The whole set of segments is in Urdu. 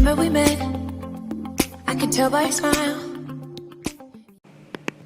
Remember we met, I could tell by your smile.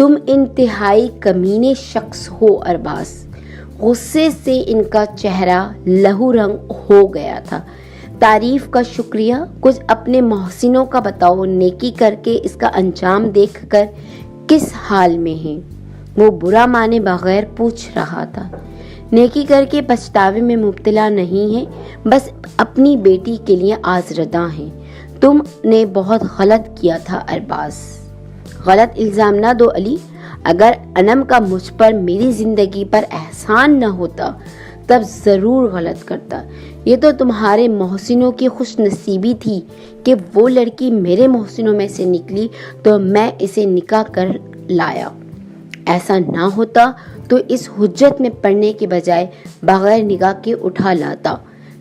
تم انتہائی کمینے شخص ہو ارباز۔ غصے سے ان کا چہرہ لہو رنگ ہو گیا تھا۔ تعریف کا شکریہ، کچھ اپنے محسنوں کا بتاؤ، نیکی کر کے اس کا انجام دیکھ کر کس حال میں ہیں؟ وہ برا مانے بغیر پوچھ رہا تھا۔ نیکی کر کے پچھتاوے میں مبتلا نہیں ہے، بس اپنی بیٹی کے لیے آزردہ ہیں۔ تم نے بہت غلط کیا تھا ارباز۔ غلط الزام نہ دو علی، اگر انم کا مجھ پر میری زندگی پر احسان نہ ہوتا تب ضرور غلط کرتا۔ یہ تو تمہارے محسنوں کی خوش نصیبی تھی کہ وہ لڑکی میرے محسنوں میں سے نکلی تو میں اسے نکاح کر لایا۔ ایسا نہ ہوتا تو اس حجت میں پڑنے کے بجائے بغیر نکاح کے اٹھا لاتا،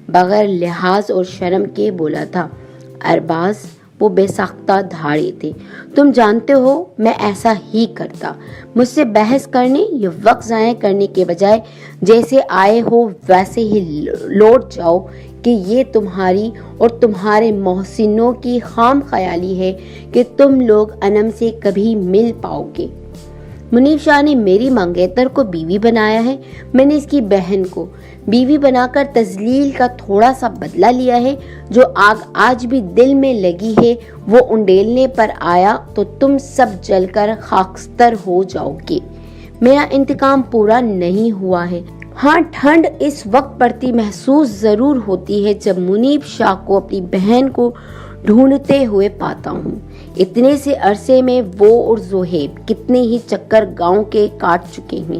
بغیر لحاظ اور شرم کے بولا تھا۔ ارباز وہ بے ساختہ دھاڑے تھے۔ تم جانتے ہو میں ایسا ہی کرتا۔ مجھ سے بحث کرنے یا وقت ضائع کرنے کے بجائے جیسے آئے ہو ویسے ہی لوٹ جاؤ کہ یہ تمہاری اور تمہارے محسنوں کی خام خیالی ہے کہ تم لوگ انم سے کبھی مل پاؤ گے۔ منیب شاہ نے میری منگیتر کو بیوی بنایا ہے، میں نے اس کی بہن کو بیوی بنا کر تذلیل کا تھوڑا سا بدلہ لیا ہے۔ جو آگ آج بھی دل میں لگی ہے وہ انڈیلنے پر آیا تو تم سب جل کر خاکستر ہو جاؤ گے۔ میرا انتقام پورا نہیں ہوا ہے۔ ہاں، ٹھنڈ اس وقت پڑتی محسوس ضرور ہوتی ہے جب منیب شاہ کو اپنی بہن کو ڈھونڈتے ہوئے پاتا ہوں۔ اتنے سے عرصے میں وہ اور زہیب کتنے ہی چکر گاؤں کے کاٹ چکے ہیں،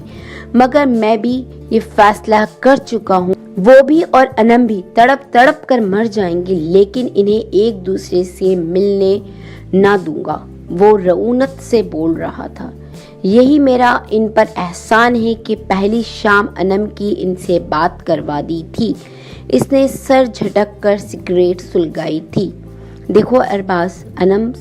مگر میں بھی یہ فیصلہ کر چکا ہوں وہ بھی اور انم بھی تڑپ تڑپ کر مر جائیں گے، لیکن انہیں ایک دوسرے سے ملنے نہ دوں گا۔ وہ رعونت سے بول رہا تھا۔ یہی میرا ان پر احسان ہے کہ پہلی شام انم کی ان سے بات کروا دی تھی۔ اس نے سر جھٹک کر سگریٹ سلگائی تھی۔ دیکھو ارباز، انم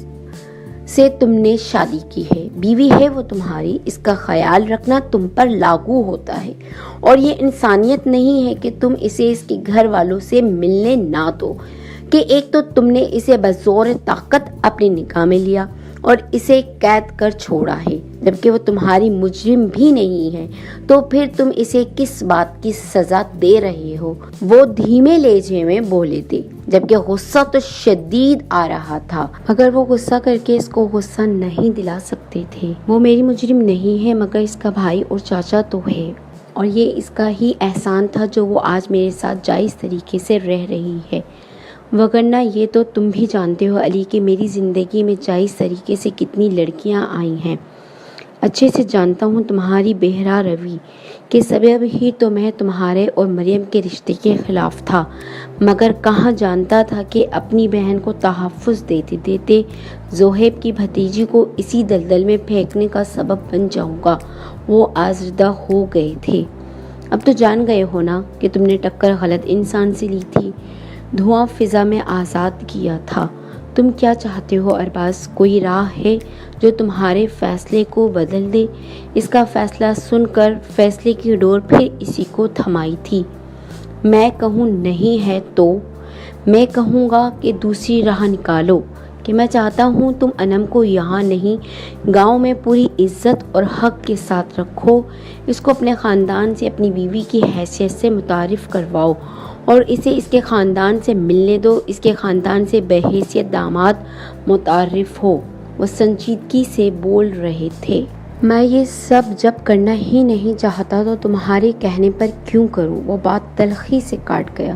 سے تم نے شادی کی ہے، بیوی ہے وہ تمہاری، اس کا خیال رکھنا تم پر لاگو ہوتا ہے، اور یہ انسانیت نہیں ہے کہ تم اسے اس کے گھر والوں سے ملنے نہ دو کہ ایک تو تم نے اسے بزور طاقت اپنی نکاح میں لیا اور اسے قید کر چھوڑا ہے، جبکہ وہ تمہاری مجرم بھی نہیں ہے، تو پھر تم اسے کس بات کی سزا دے رہے ہو؟ وہ دھیمے لہجے میں بولے تھے، جبکہ غصہ تو شدید آ رہا تھا، مگر وہ غصہ کر کے اس کو غصہ نہیں دلا سکتے تھے۔ وہ میری مجرم نہیں ہے، مگر اس کا بھائی اور چاچا تو ہے، اور یہ اس کا ہی احسان تھا جو وہ آج میرے ساتھ جائز طریقے سے رہ رہی ہے، وگرنہ یہ تو تم بھی جانتے ہو علی کہ میری زندگی میں جائز طریقے سے کتنی لڑکیاں آئی ہیں۔ اچھے سے جانتا ہوں تمہاری بہرا روی کے سبب ہی تو میں تمہارے اور مریم کے رشتے کے خلاف تھا، مگر کہاں جانتا تھا کہ اپنی بہن کو تحفظ دیتے دیتے زہیب کی بھتیجی کو اسی دلدل میں پھینکنے کا سبب بن جاؤں گا۔ وہ آزردہ ہو گئے تھے۔ اب تو جان گئے ہو نا کہ تم نے ٹکر غلط انسان سے لی تھی، دھواں فضا میں آزاد کیا تھا۔ تم کیا چاہتے ہو ارباز؟ کوئی راہ ہے جو تمہارے فیصلے کو بدل دے؟ اس کا فیصلہ سن کر فیصلے کی ڈور پھر اسی کو تھمائی تھی۔ میں کہوں نہیں ہے تو میں کہوں گا کہ دوسری راہ نکالو، کہ میں چاہتا ہوں تم انم کو یہاں نہیں گاؤں میں پوری عزت اور حق کے ساتھ رکھو، اس کو اپنے خاندان سے اپنی بیوی کی حیثیت سے متعارف کرواؤ اور اسے اس کے خاندان سے ملنے دو، اس کے خاندان سے بحیثیت داماد متعارف ہو۔ وہ سنجیدگی سے بول رہے تھے۔ میں یہ سب جب کرنا ہی نہیں چاہتا تو تمہارے کہنے پر کیوں کروں؟ وہ بات تلخی سے کاٹ گیا۔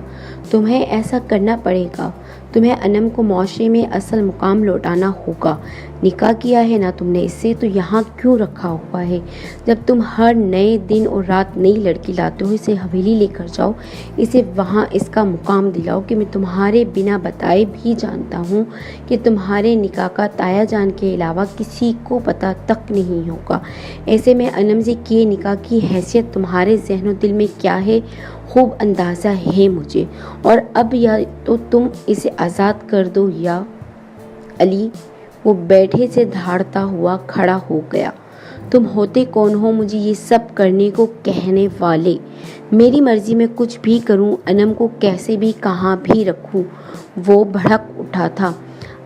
تمہیں ایسا کرنا پڑے گا، تمہیں انم کو معاشرے میں اصل مقام لوٹانا ہوگا۔ نکاح کیا ہے نا تم نے اس سے، تو یہاں کیوں رکھا ہوا ہے؟ جب تم ہر نئے دن اور رات نئی لڑکی لاتے ہو، اسے حویلی لے کر جاؤ، اسے وہاں اس کا مقام دلاؤ کہ میں تمہارے بنا بتائے بھی جانتا ہوں کہ تمہارے نکاح کا تایا جان کے علاوہ کسی کو پتہ تک نہیں ہوگا۔ ایسے میں انم سے کیے نکاح کی حیثیت تمہارے ذہن و دل میں کیا ہے خوب اندازہ ہے مجھے، اور اب یا تو تم اسے آزاد کر دو یا علی۔ وہ بیٹھے سے دھاڑتا ہوا کھڑا ہو گیا۔ تم ہوتے کون ہو مجھے یہ سب کرنے کو کہنے والے؟ میری مرضی میں کچھ بھی کروں، انم کو کیسے بھی کہاں بھی رکھوں۔ وہ بھڑک اٹھا تھا۔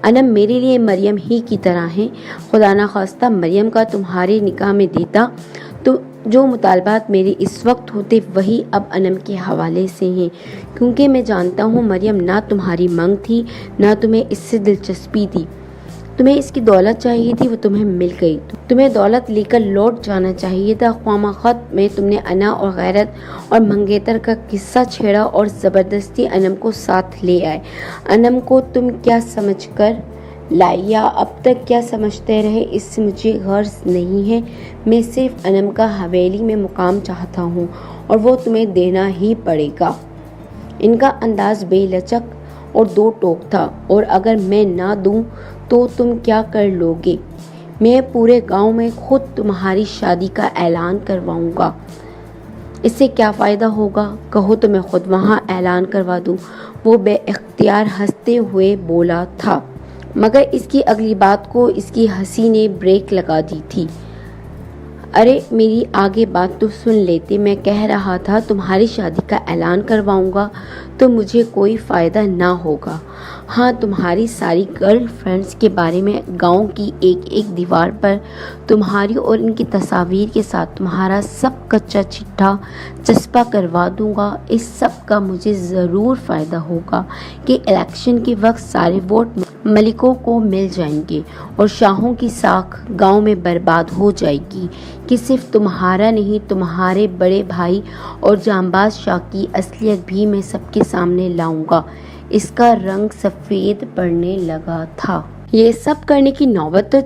انم میرے لیے مریم ہی کی طرح ہیں. خدا نخواستہ مریم کا تمہارے نکاح میں دیتا تو جو مطالبات میرے اس وقت ہوتے وہی اب انم کے حوالے سے ہیں، کیونکہ میں جانتا ہوں مریم نہ تمہاری منگ تھی نہ تمہیں اس سے دلچسپی تھی. تمہیں اس کی دولت چاہیے تھی، وہ تمہیں مل گئی. تمہیں دولت لے کر لوٹ جانا چاہیے تھا. خواہ خط میں تم نے انا اور غیرت اور منگیتر کا قصہ چھیڑا اور زبردستی انم کو ساتھ لے آئے. انم کو تم کیا سمجھ کر لائے یا اب تک کیا سمجھتے رہے اس سے مجھے غرض نہیں ہے. میں صرف انم کا حویلی میں مقام چاہتا ہوں اور وہ تمہیں دینا ہی پڑے گا. ان کا انداز بے لچک اور دو ٹوک تھا. اور اگر میں نہ دوں تو تم کیا کر لوگے؟ میں پورے گاؤں میں خود تمہاری شادی کا اعلان کرواؤں گا. اس سے کیا فائدہ ہوگا؟ کہو تو میں خود وہاں اعلان کروا دوں. وہ بے اختیار ہنستے ہوئے بولا تھا، مگر اس کی اگلی بات کو اس کی ہنسی نے بریک لگا دی تھی. ارے میری آگے بات تو سن لیتے. میں کہہ رہا تھا تمہاری شادی کا اعلان کرواؤں گا تو مجھے کوئی فائدہ نہ ہوگا. ہاں، تمہاری ساری گرل فرینڈز کے بارے میں گاؤں کی ایک ایک دیوار پر تمہاری اور ان کی تصاویر کے ساتھ تمہارا سب کچا چٹھا چسپا کروا دوں گا. اس سب کا مجھے ضرور فائدہ ہوگا کہ الیکشن کے وقت سارے ووٹ ملکوں کو مل جائیں گے اور شاہوں کی ساکھ گاؤں میں برباد ہو جائے گی کہ صرف تمہارا نہیں، تمہارے بڑے بھائی اور جانباز شاہ کی اصلیت بھی میں سب کے سامنے لاؤں گا. اس کا رنگ سفید پڑنے لگا تھا. یہ سب کرنے کی نوبت تو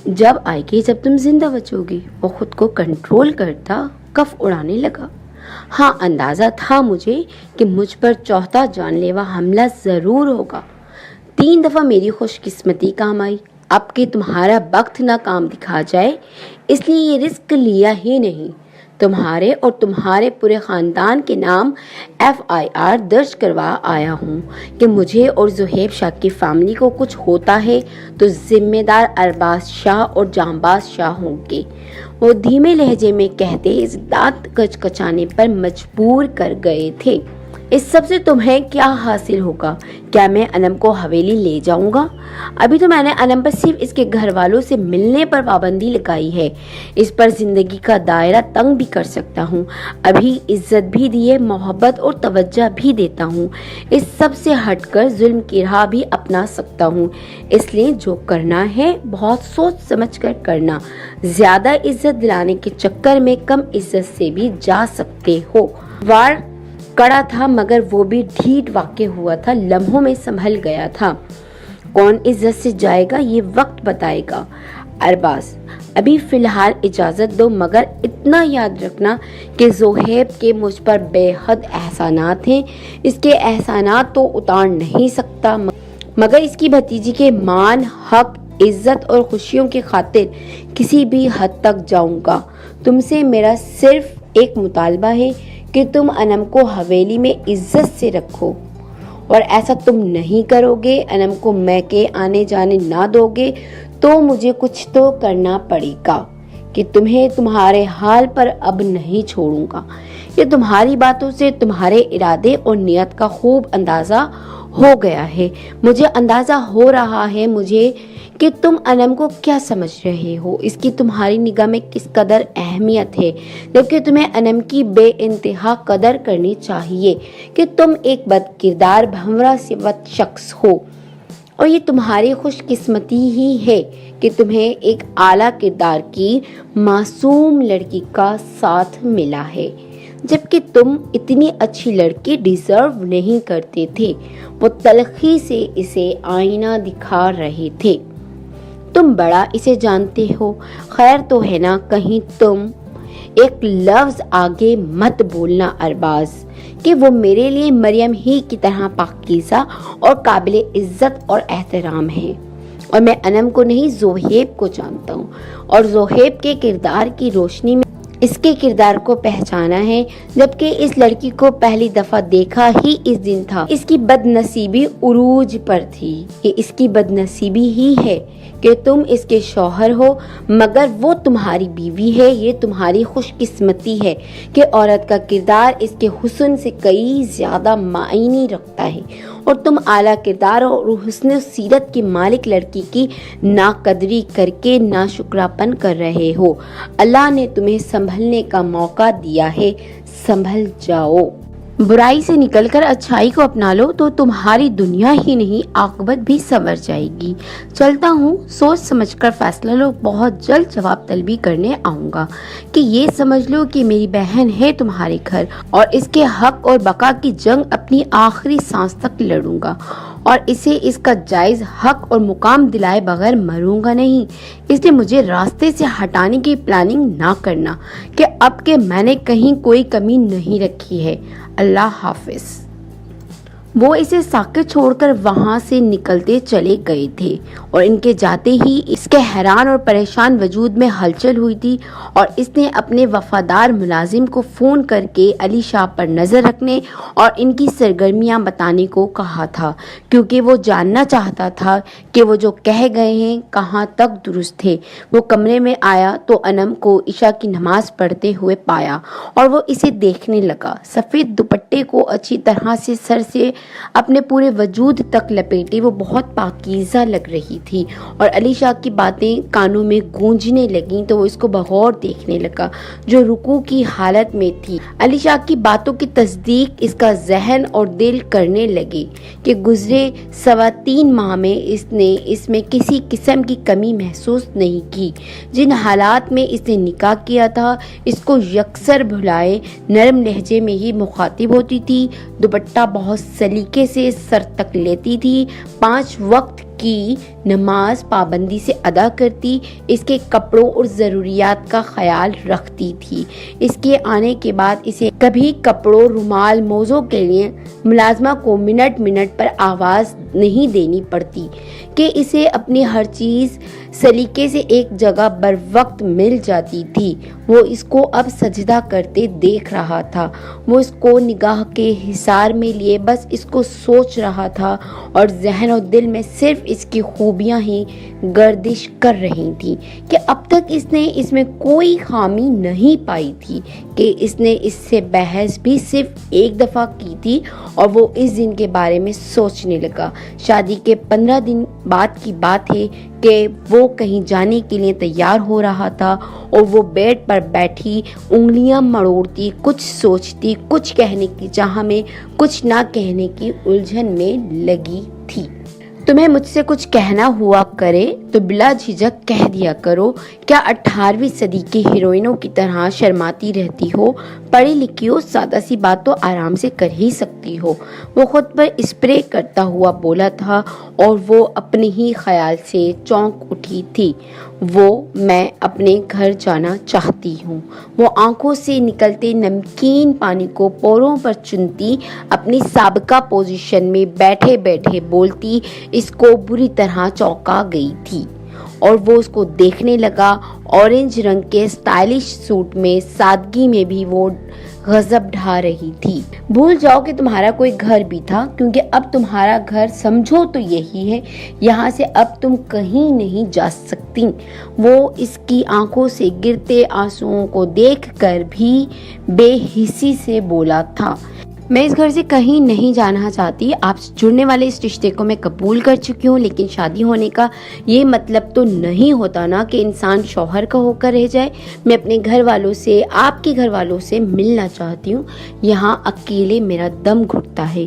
جب آئے گی جب تم زندہ بچو گی. وہ خود کو کنٹرول کرتا کف اڑانے لگا. ہاں، اندازہ تھا مجھے کہ مجھ پر چوتھا جان لیوا حملہ ضرور ہوگا. 3 دفعہ میری خوش قسمتی کام آئی. اب کہ تمہارا بخت نہ کام دکھا جائے اس لیے یہ رسک لیا ہی نہیں. تمہارے اور تمہارے پورے خاندان کے نام FIR درج کروا آیا ہوں کہ مجھے اور زہیب شاہ کی فیملی کو کچھ ہوتا ہے تو ذمہ دار ارباز شاہ اور جانباز شاہ ہوں گے. وہ دھیمے لہجے میں کہتے دانت کچکچانے پر مجبور کر گئے تھے. اس سب سے تمہیں کیا حاصل ہوگا؟ کیا میں انم کو حویلی لے جاؤں گا؟ ابھی تو میں نے انم پر صرف اس کے گھر والوں سے ملنے پر پابندی لگائی ہے. اس پر زندگی کا دائرہ تنگ بھی کر سکتا ہوں. ابھی عزت بھی دیے، محبت اور توجہ بھی دیتا ہوں. اس سب سے ہٹ کر ظلم کی راہ بھی اپنا سکتا ہوں. اس لیے جو کرنا ہے بہت سوچ سمجھ کر کرنا. زیادہ عزت دلانے کے چکر میں کم عزت سے بھی جا سکتے ہو. وار کڑا تھا مگر وہ بھی ڈھیٹ واقع ہوا تھا. لمحوں میں سنبھل گیا تھا. کون عزت سے جائے گا یہ وقت بتائے گا. ارباز، ابھی فی الحال اجازت دو، مگر اتنا یاد رکھنا کہ زہیب کے مجھ پر بے حد احسانات ہیں. اس کے احسانات تو اتار نہیں سکتا، مگر اس کی بھتیجی کے مان، حق، عزت اور خوشیوں کی خاطر کسی بھی حد تک جاؤں گا. تم سے میرا صرف ایک مطالبہ ہے کہ تم انم کو حویلی میں عزت سے رکھو، اور ایسا تم نہیں کرو گے، انم کو میں کے آنے جانے نہ دو گے تو مجھے کچھ تو کرنا پڑے گا کہ تمہیں تمہارے حال پر اب نہیں چھوڑوں گا. یہ تمہاری باتوں سے تمہارے ارادے اور نیت کا خوب اندازہ ہو گیا ہے. مجھے اندازہ ہو رہا ہے کہ تم انم کو کیا سمجھ رہے ہو، اس کی تمہاری نگاہ میں کس قدر اہمیت ہے، جبکہ تمہیں انم کی بے انتہا قدر کرنی چاہیے کہ تم ایک بد کردار بھنورا صفت شخص ہو. اور یہ تمہاری خوش قسمتی ہی ہے کہ تمہیں ایک اعلیٰ کردار کی معصوم لڑکی کا ساتھ ملا ہے، جبکہ تم اتنی اچھی لڑکی ڈیزرو نہیں کرتے تھے. وہ تلخی سے اسے آئینہ دکھا رہے تھے. تم بڑا اسے جانتے ہو. خیر تو ہے نا. کہیں تم ایک لفظ آگے مت بولنا ارباز کہ وہ میرے لیے مریم ہی کی طرح پاکیزہ اور قابل عزت اور احترام ہے. اور میں انم کو نہیں زہیب کو جانتا ہوں، اور زہیب کے کردار کی روشنی میں اس کے کردار کو پہچانا ہے، جبکہ اس لڑکی کو پہلی دفعہ دیکھا ہی اس دن تھا. اس کی بد نصیبی عروج پر تھی. یہ اس کی بد نصیبی ہی ہے کہ تم اس کے شوہر ہو مگر وہ تمہاری بیوی ہے. یہ تمہاری خوش قسمتی ہے کہ عورت کا کردار اس کے حسن سے کئی زیادہ معنی رکھتا ہے، اور تم اعلیٰ کردار اور حسن سیرت کی مالک لڑکی کی ناقدری کر کے ناشکراپن کر رہے ہو۔ اللہ نے تمہیں سنبھلنے کا موقع دیا ہے، سنبھل جاؤ۔ برائی سے نکل کر اچھائی کو اپنا لو تو تمہاری دنیا ہی نہیں عاقبت بھی سنور جائے گی۔ چلتا ہوں، سوچ سمجھ کر فیصلہ لو، بہت جلد جواب طلبی کرنے آؤں گا کہ یہ سمجھ لو کہ میری بہن ہے تمہارے گھر اور اس کے حق اور بقا کی جنگ اپنی آخری سانس تک لڑوں گا اور اسے اس کا جائز حق اور مقام دلائے بغیر مروں گا نہیں۔ اس لیے مجھے راستے سے ہٹانے کی پلاننگ نہ کرنا کہ اب کہ میں نے کہیں کوئی کمی نہیں رکھی ہے۔ اللہ حافظ۔ وہ اسے ساکت چھوڑ کر وہاں سے نکلتے چلے گئے تھے اور ان کے جاتے ہی اس کے حیران اور پریشان وجود میں ہلچل ہوئی تھی اور اس نے اپنے وفادار ملازم کو فون کر کے علی شاہ پر نظر رکھنے اور ان کی سرگرمیاں بتانے کو کہا تھا، کیونکہ وہ جاننا چاہتا تھا کہ وہ جو کہہ گئے ہیں کہاں تک درست تھے۔ وہ کمرے میں آیا تو انم کو عشاء کی نماز پڑھتے ہوئے پایا اور وہ اسے دیکھنے لگا۔ سفید دوپٹے کو اچھی طرح سے سر سے اپنے پورے وجود تک لپیٹے وہ بہت پاکیزہ لگ رہی تھی اور علی شاہ کی باتیں کانوں میں گونجنے لگیں تو وہ اس کو بغور دیکھنے لگا جو رکوع کی حالت میں تھی۔ علی شاہ کی باتوں کی تصدیق اس کا ذہن اور دل کرنے لگے کہ گزرے 3.25 ماہ میں اس نے اس میں کسی قسم کی کمی محسوس نہیں کی۔ جن حالات میں اس نے نکاح کیا تھا اس کو یکسر بھلائے نرم لہجے میں ہی مخاطب ہوتی تھی، دوپٹہ بہت سلیقے سے سر تک لیتی تھی، 5 وقت کی نماز پابندی سے ادا کرتی، اس کے کپڑوں اور ضروریات کا خیال رکھتی تھی۔ اس کے آنے کے بعد اسے کبھی کپڑوں، رومال، موزوں کے لیے ملازمہ کو منٹ پر آواز نہیں دینی پڑتی کہ اسے اپنی ہر چیز سلیقے سے ایک جگہ بر وقت مل جاتی تھی۔ وہ اس کو اب سجدہ کرتے دیکھ رہا تھا، وہ اس کو نگاہ کے حصار میں لیے بس اس کو سوچ رہا تھا اور ذہن و دل میں صرف اس کی خوبیاں ہی گردش کر رہی تھیں کہ اب تک اس نے اس میں کوئی خامی نہیں پائی تھی کہ اس نے اس سے بحث بھی صرف ایک دفعہ کی تھی اور وہ اس دن کے بارے میں سوچنے لگا۔ شادی کے 15 دن بعد کی بات ہے کہ وہ کہیں جانے کے لیے تیار ہو رہا تھا اور وہ بیڈ پر بیٹھی انگلیاں مڑوڑتی، کچھ سوچتی، کچھ کہنے کی چاہ میں، کچھ نہ کہنے کی الجھن میں لگی تھی۔ تمہیں مجھ سے کچھ کہنا ہوا کرے تو بلا جھجک کہہ دیا کرو، کیا 18ویں صدی کی ہیروئنوں کی طرح شرماتی رہتی ہو؟ پڑھی لکھی ہو، سادہ سی بات تو آرام سے کر ہی سکتی ہو۔ وہ خود پر اسپرے کرتا ہوا بولا تھا اور وہ اپنے ہی خیال سے چونک اٹھی تھی۔ میں اپنے گھر جانا چاہتی ہوں۔ وہ آنکھوں سے نکلتے نمکین پانی کو پوروں پر چنتی، اپنی سابقہ پوزیشن میں بیٹھے بیٹھے بولتی، اس کو بری طرح چونکا گئی تھی اور وہ اس کو دیکھنے لگا۔ اورنج رنگ کے سٹائلش سوٹ میں سادگی میں بھی وہ غضب ڈھا رہی تھی۔ بھول جاؤ کہ تمہارا کوئی گھر بھی تھا، کیونکہ اب تمہارا گھر سمجھو تو یہی ہے، یہاں سے اب تم کہیں نہیں جا سکتی۔ وہ اس کی آنکھوں سے گرتے آنسوؤں کو دیکھ کر بھی بے حسی سے بولا تھا، میں اس گھر سے کہیں نہیں جانا چاہتی۔ آپ سے جڑنے والے اس رشتے کو میں قبول کر چکی ہوں، لیکن شادی ہونے کا یہ مطلب تو نہیں ہوتا نا کہ انسان شوہر کا ہو کر رہ جائے۔ میں اپنے گھر والوں سے، آپ کے گھر والوں سے ملنا چاہتی ہوں، یہاں اکیلے میرا دم گھٹتا ہے۔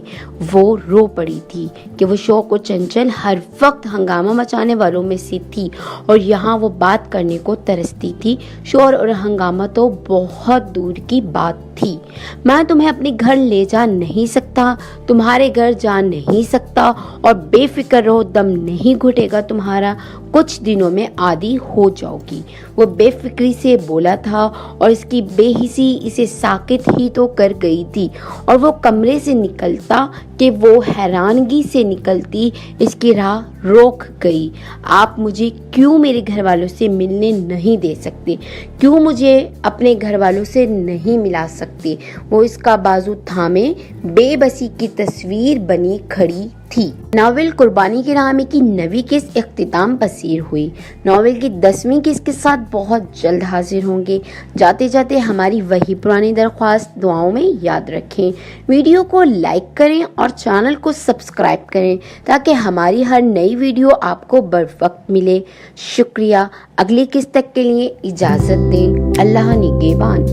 وہ رو پڑی تھی کہ وہ شوق و چنچل ہر وقت ہنگامہ مچانے والوں میں سے تھی اور یہاں وہ بات کرنے کو ترستی تھی۔ شور اور ہنگامہ تو بہت دور کی بات تھی۔ میں تمہیں اپنے گھر لے جا نہیں سکتا، تمہارے گھر جا نہیں سکتا، اور بے فکر رہو، دم نہیں گھٹے گا تمہارا، کچھ دنوں میں عادی ہو جاؤ گی۔ وہ بے فکری سے بولا تھا اور اس کی بے حسی اسے ساکت ہی تو کر گئی تھی، اور وہ کمرے سے نکلتا کہ وہ حیرانگی سے نکلتی اس کی راہ روک گئی۔ آپ مجھے کیوں میرے گھر والوں سے ملنے نہیں دے سکتے؟ کیوں مجھے اپنے گھر والوں سے نہیں ملا سکتے؟ وہ اس کا بازو تھامے بے بسی کی تصویر بنی کھڑی تھی۔ ناول قربانی کی راہ میں کی نویں قسط اختتام پذیر ہوئی۔ ناول کی 10ویں قسط کے ساتھ بہت جلد حاضر ہوں گے۔ جاتے جاتے ہماری وہی پرانی درخواست دعاؤں میں یاد رکھیں، ویڈیو کو لائک کریں اور چینل کو سبسکرائب کریں تاکہ ہماری ہر نئی ویڈیو آپ کو بروقت ملے۔ شکریہ۔ اگلی قسط تک کے لیے اجازت دیں۔ اللہ نگہبان۔